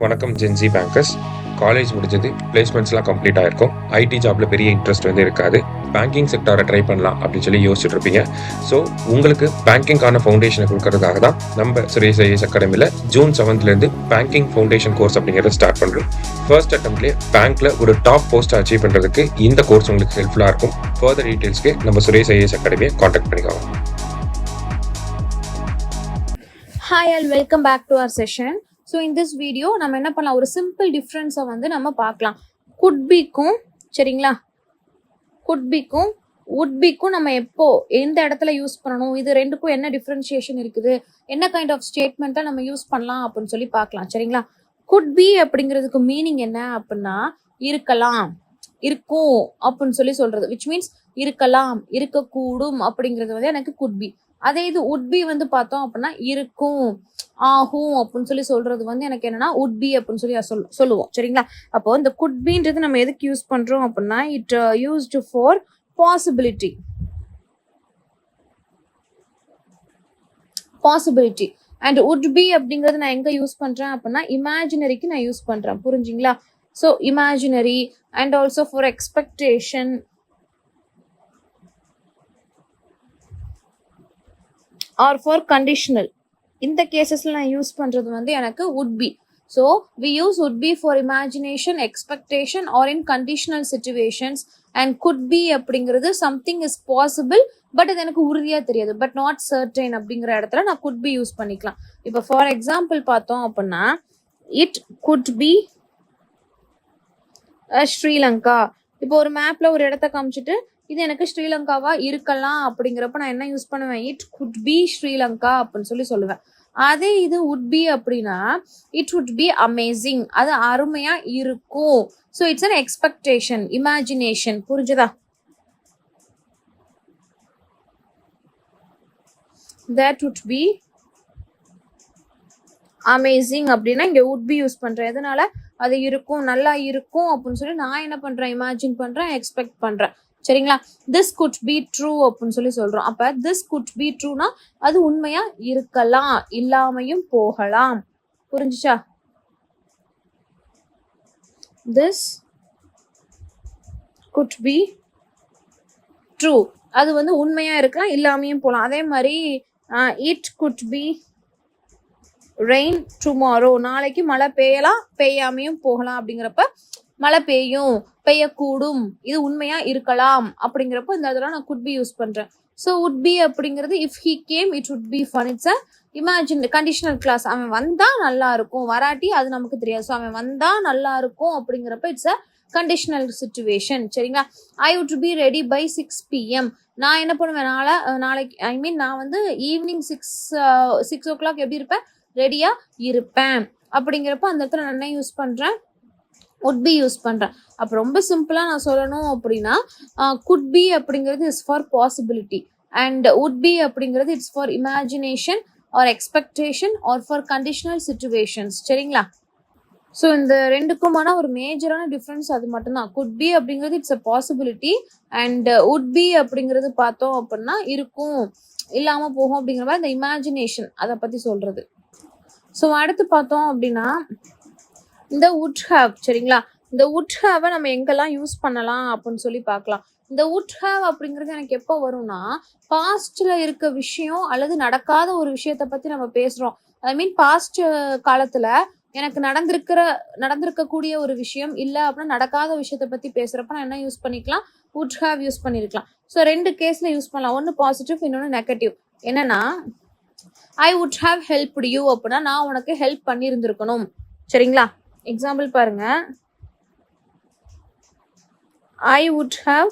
வணக்கம் gen Z bankers. College முடிஞ்சது, பிளேஸ்மெண்ட்ஸ்லாம் complete ஆயிருக்கும். ஐடி ஜாப்ல பெரிய இன்ட்ரெஸ்ட் இருக்காது. பேங்கிங் செக்டாரை ட்ரை பண்ணலாம் அப்படின்னு சொல்லி யோசிச்சுட்டு இருப்பீங்க. ஸோ உங்களுக்கு பேங்கிங்கான ஃபவுண்டேஷனை கொடுக்கறதுக்காக தான் நம்ம சுரேஷ் ஐஏஎஸ் அகாடமியில் June 7th banking foundation course அப்படிங்கிறத ஸ்டார்ட் பண்ணுறோம். ஃபர்ஸ்ட் அட்டம்ப்ட்லேயே பேங்க்ல ஒரு டாப் போஸ்ட்டை அச்சீவ் பண்ணுறதுக்கு இந்த கோர்ஸ் உங்களுக்கு ஹெல்ப்ஃபுல்லாக இருக்கும். ஃபர்தர் டீட்டெயில்ஸ்க்கு நம்ம சுரேஷ் ஐஏஎஸ் அகாடமியை காண்டாக்ட் பண்ணிக்கோங்க. Hi and welcome back to our session. So in this video நம்ம என்ன பண்ணலாம், ஒரு சிம்பிள் டிஃப்ரென்ஸை நம்ம பார்க்கலாம். குட் பிக்கும் சரிங்களா, குட் பிக்கும் would பிக்கும் நம்ம எப்போ எந்த இடத்துல யூஸ் பண்ணணும், இது ரெண்டுக்கும் என்ன டிஃப்ரென்ஷியேஷன் இருக்குது, என்ன கைண்ட் ஆஃப் ஸ்டேட்மெண்ட்டை நம்ம யூஸ் பண்ணலாம் அப்படின்னு சொல்லி பார்க்கலாம். சரிங்களா, குட் பி அப்படிங்கிறதுக்கு மீனிங் என்ன அப்படின்னா இருக்கலாம், இருக்கும் அப்படின்னு சொல்லி சொல்றது, விச் மீன்ஸ் இருக்கலாம், இருக்கக்கூடும் அப்படிங்கிறது எனக்கு குட் பி. அதே இது உட் பி பார்த்தோம் அப்படின்னா இருக்கும், ஆகும் அப்படின்னு சொல்லி சொல்றது எனக்கு என்னன்னா உட் பி அப்படின்னு சொல்லி சொல்லுவோம். சரிங்களா, அப்போ இந்த குட் பின்றது நம்ம எதுக்கு யூஸ் பண்றோம் அப்படின்னா it used for possibility. And would be அப்படிங்கிறது நான் எங்க யூஸ் பண்றேன் அப்படின்னா இமேஜினரிக்கு நான் யூஸ் பண்றேன். புரிஞ்சுங்களா? So imaginary and also for expectation or for conditional. இந்த கேசஸ்ல நான் யூஸ் பண்றது எனக்கு would be. So we use would be for imagination, expectation or in conditional situations. And could be அப்படிங்கிறது something is possible பட் அது எனக்கு உறுதியா தெரியாது, பட் நாட் சர்டைன் அப்படிங்கிற இடத்துல நான் could be யூஸ் பண்ணிக்கலாம். இப்போ ஃபார் எக்ஸாம்பிள் பார்த்தோம் அப்படின்னா இட் could be ஸ்ரீலங்கா. இப்போ ஒரு மேப்ல ஒரு இடத்த காமிச்சிட்டு இது எனக்கு ஸ்ரீலங்காவா இருக்கலாம் அப்படிங்கிறப்ப நான் என்ன யூஸ் பண்ணுவேன், இட் குட் பி ஸ்ரீலங்கா அப்படின்னு சொல்லி சொல்லுவேன். அதே இது உட் பி அப்படின்னா இட் வுட் பி அமேசிங், அது அருமையா இருக்கும். So it's an expectation, imagination. புரிஞ்சுதா? தட் வுட் பி அமேசிங் அப்படின்னா இங்க வுட் பி யூஸ் பண்றேன். எதனால? அது இருக்கும், நல்லா இருக்கும் அப்படின்னு சொல்லி நான் என்ன பண்றேன், இமேஜின் பண்றேன், எக்ஸ்பெக்ட் பண்றேன். சரிங்களா, திஸ் குட் பி ட்ரூ அப்படின்னு சொல்லி சொல்றோம். அப்ப திஸ் குட் பி ட்ரூனா அது உண்மையா இருக்கலாம், இல்லாமையும் போகலாம். புரிஞ்சுச்சா? திஸ் குட் பி ட்ரூ, அது உண்மையா இருக்கலாம், இல்லாமையும் போகலாம். அதே மாதிரி it could be rain tomorrow, நாளைக்கு மழை பெய்யலாம், பெய்யாமையும் போகலாம். அப்படிங்கிறப்ப மழை பெய்யும், பெய்யக்கூடும், இது உண்மையா இருக்கலாம் அப்படிங்கிறப்ப இந்த இடத்துல நான் குட் பி யூஸ் பண்றேன். ஸோ உட் பி அப்படிங்கிறது if he came it would be fun. It's a imagine conditional clause. அவன் வந்தா நல்லா இருக்கும், வராட்டி அது நமக்கு தெரியாது. ஸோ அவன் வந்தா நல்லா இருக்கும் அப்படிங்கிறப்ப இட்ஸ் அ கண்டிஷனல் சிச்சுவேஷன். சரிங்களா, I would be ready by 6 PM. நான் என்ன பண்ணுவேன், நாளைக்கு ஐ மீன் நான் ஈவினிங் 6 o'clock எப்படி இருப்பேன், ரெடியா இருப்பேன் அப்படிங்கிறப்ப அந்த இடத்துல நான் என்ன யூஸ் பண்றேன், would be யூஸ் பண்றேன். அப்போ ரொம்ப சிம்பிளா நான் சொல்லணும் அப்படின்னா could be அப்படிங்கிறது is for possibility and would be அப்படிங்கிறது it's for imagination or expectation or for conditional situations. சரிங்களா, ஸோ இந்த ரெண்டுக்குமான ஒரு மேஜரான டிஃப்ரென்ஸ் அது மட்டும்தான். could be அப்படிங்கிறது it's a possibility and would be அப்படிங்கிறது பார்த்தோம் அப்படின்னா இருக்கும், இல்லாம போகும் அப்படிங்கிற மாதிரி இந்த இமேஜினேஷன் அதை பத்தி சொல்றது. ஸோ அடுத்து பார்த்தோம் அப்படின்னா இந்த would have. சரிங்களா, இந்த would have நம்ம எங்கெல்லாம் யூஸ் பண்ணலாம் அப்படின்னு சொல்லி பார்க்கலாம். இந்த would have அப்படிங்கிறது எனக்கு எப்போ வரும்னா பாஸ்ட்ல இருக்க விஷயம் அல்லது நடக்காத ஒரு விஷயத்த பத்தி நம்ம பேசுறோம். ஐ மீன் பாஸ்ட் காலத்துல எனக்கு நடந்திருக்கக்கூடிய ஒரு விஷயம் இல்ல அப்படின்னா நடக்காத விஷயத்த பத்தி பேசுறப்ப நான் என்ன யூஸ் பண்ணிக்கலாம், would have யூஸ் பண்ணிருக்கலாம். ஸோ ரெண்டு கேஸ்ல யூஸ் பண்ணலாம், ஒன்னு பாசிட்டிவ், இன்னொன்னு நெகட்டிவ். என்னன்னா I would have helped you அப்படின்னா நான் உனக்கு ஹெல்ப் பண்ணியிருந்திருக்கணும். சரிங்களா, எக்ஸாம்பிள் பாருங்க, I would have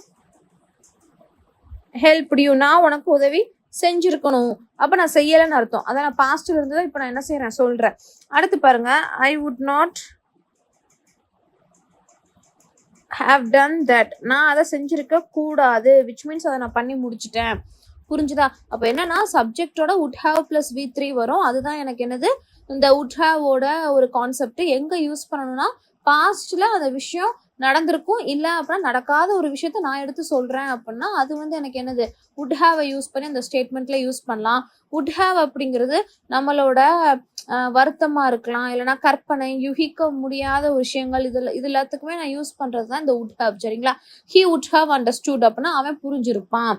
helped you, நான் உனக்கு உதவி செஞ்சிருக்கணும். அப்ப நான் செய்யலைன்னு அர்த்தம். அதான் நான் பாஸ்ட்ல இருந்ததை இப்ப நான் என்ன செய்யறேன் சொல்றேன். அடுத்து பாருங்க, I would not have done that, நான் அதை செஞ்சிருக்க கூடாது, விச் மீன்ஸ் அதை நான் பண்ணி முடிச்சிட்டேன். புரிஞ்சுதா? அப்ப என்னன்னா சப்ஜெக்டோட would have plus V3 வரும். அதுதான் எனக்கு என்னது, இந்த would have ஓட ஒரு கான்செப்ட். எங்க யூஸ் பண்ணணும்னா பாஸ்ட்ல அந்த விஷயம் நடந்திருக்கும், இல்ல அப்படின்னா நடக்காத ஒரு விஷயத்த நான் எடுத்து சொல்றேன் அப்படின்னா அது எனக்கு என்னது, would have யூஸ் பண்ணி அந்த ஸ்டேட்மெண்ட்ல யூஸ் பண்ணலாம். would have அப்படிங்கிறது நம்மளோட வருத்தமா இருக்கலாம், இல்லைன்னா கற்பனை, யூகிக்க முடியாத விஷயங்கள், இது எல்லாத்துக்குமே நான் யூஸ் பண்றது தான் இந்த would have. சரிங்களா? he would have understood அப்படின்னா அவன் புரிஞ்சிருப்பான்.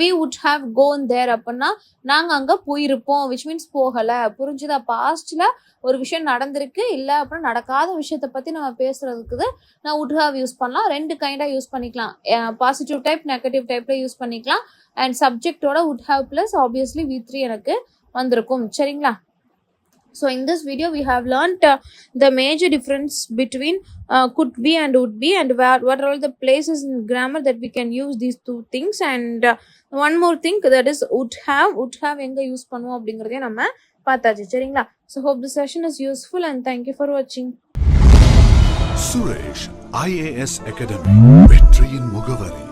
we would have gone there அப்படின்னா நாங்க அங்க போயிருப்போம், which means போகல. புரிஞ்சுதா? பாஸ்ட்ல ஒரு விஷயம் நடந்திருக்கு, இல்ல அப்படின்னா நடக்காத விஷயத்த பத்தி நம்ம பேசுறதுக்கு நான் would have யூஸ் பண்ணலாம். ரெண்டு கைண்டா யூஸ் பண்ணிக்கலாம், பாசிட்டிவ் டைப், நெகட்டிவ் டைப்ல யூஸ் பண்ணிக்கலாம். அண்ட் சப்ஜெக்டோட would have plus obviously V3 எனக்கு வந்திருக்கும். சரிங்களா? So in this video we have learnt the major difference between could be and would be, and what are all the places in grammar that we can use these two things. And one more thing, that is would have எங்க use பண்ணுவோம் அப்படிங்கறதையும் நம்ம பார்த்தாச்சு. சரிங்களா? So hope the session is useful and thank you for watching. Suresh IAS Academy வெற்றியின் முகவரி.